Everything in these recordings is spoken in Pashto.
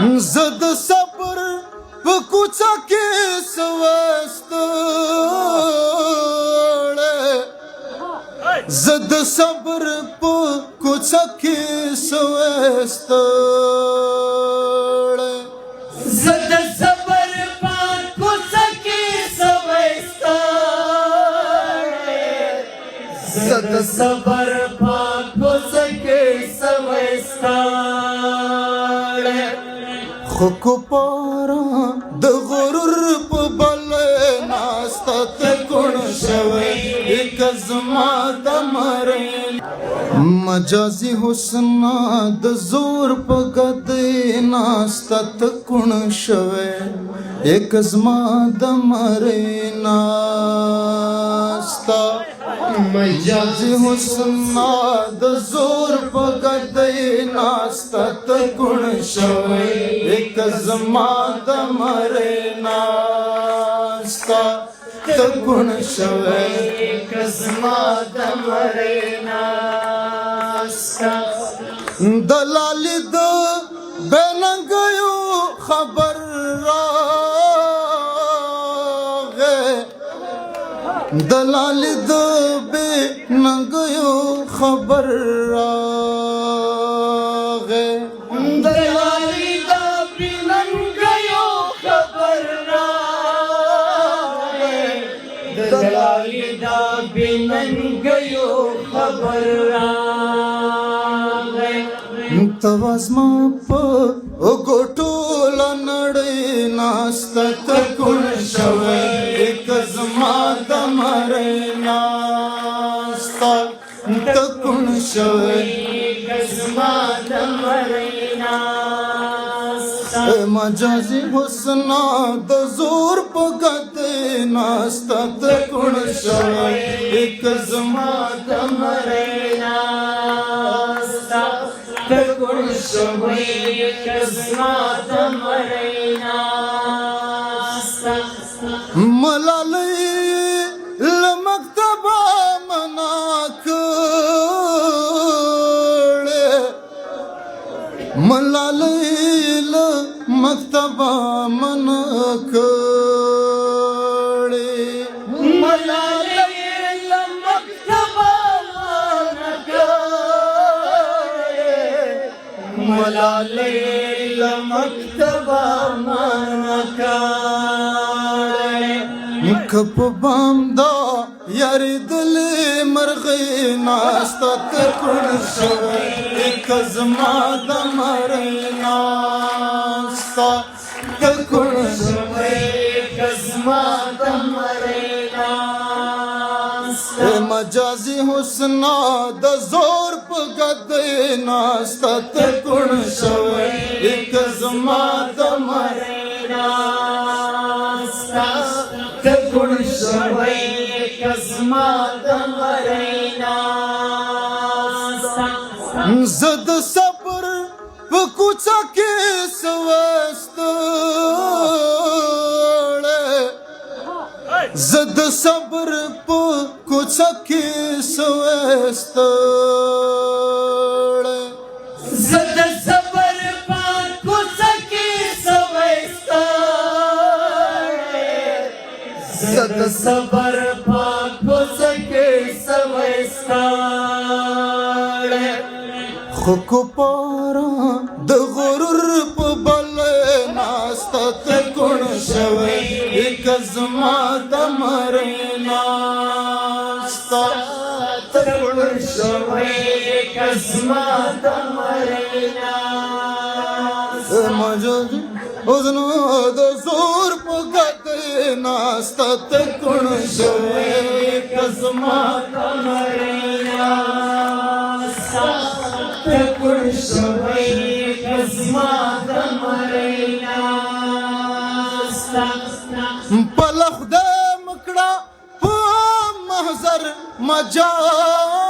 زد صبر په کوڅه کې سوستړې زد صبر په کوڅه کې سوستړې زد صبر په کوڅه کې سوستړې زد صبر په کوڅه کې سوستړې خو کو پارا د غرور په بل ناسته تکون شوی یک زما د مرین مجازي حسن د زور په قد ناسته تکون شوی یک زما د مرین ناسته مجازي حسن د زور په قد ناسته تکون شوی یک زما د مرین ناسته تکون شوی یک زما د مرین ناسته دلال د بنګیو خبر راغې دلال د بنګیو خبر راغې دلالی دا بننګیو خبر راغې دلالی دا بننګیو خبر راغې توازما په وګټو لنړې ناسته تکون شوی یک زما د مرۍ ناسته تکون شوی یک زما د مرۍ ناسته مجازي حسن د زور په قد ناسته تکون شوی یک زما د مرۍ ناسته تکون شوی یک زما د مرۍ ناسته ملالۍ له مکتبه منا کړې ملالۍ له مکتبه منا کړې ملالۍ له مکتبه منا کړې ملالۍ له مکتبه منا کړې کپ بام دا یاری دل مرغی ناسته تکون شوی یک زما د مرۍ ناسته تکون شوی یک زما د مرۍ ناسته مجازي حسن د زور په قد ناسته تکون شوی یک زما د مرۍ ناسته تکون شوی یک زما د مرۍ ناسته زد صبر په کوڅه کې سوستړې زد صبر په کوڅه کې سوستړې زد صبر په کوڅه کې سوستړې زد صبر په کوڅه کې سوستړې خو کو پارا د غرور په بل ناسته تکون شوی یک زما د مرۍ ناسته تکون شوی یک زما د مرۍ ناسته مجازي حسن د زور په قد ناسته تکون شوی یک زما د مرۍ ناسته تکون شوی یک زما د مرۍ ناسته پله خدای مکړه په محضر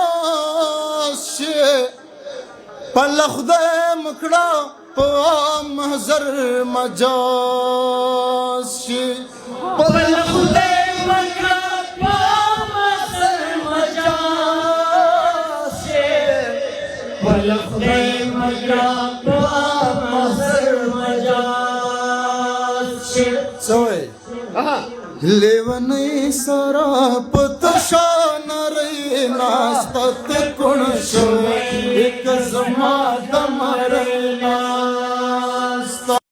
مجاز شي پله خدای مکړه په محضر مجاز شي پله خدای مکړه په محضر مجاز شي پله خدای مکړه په محضر مجاز सवय लेवनै सरापत शान रे नाचतात कोण सवय एकच माता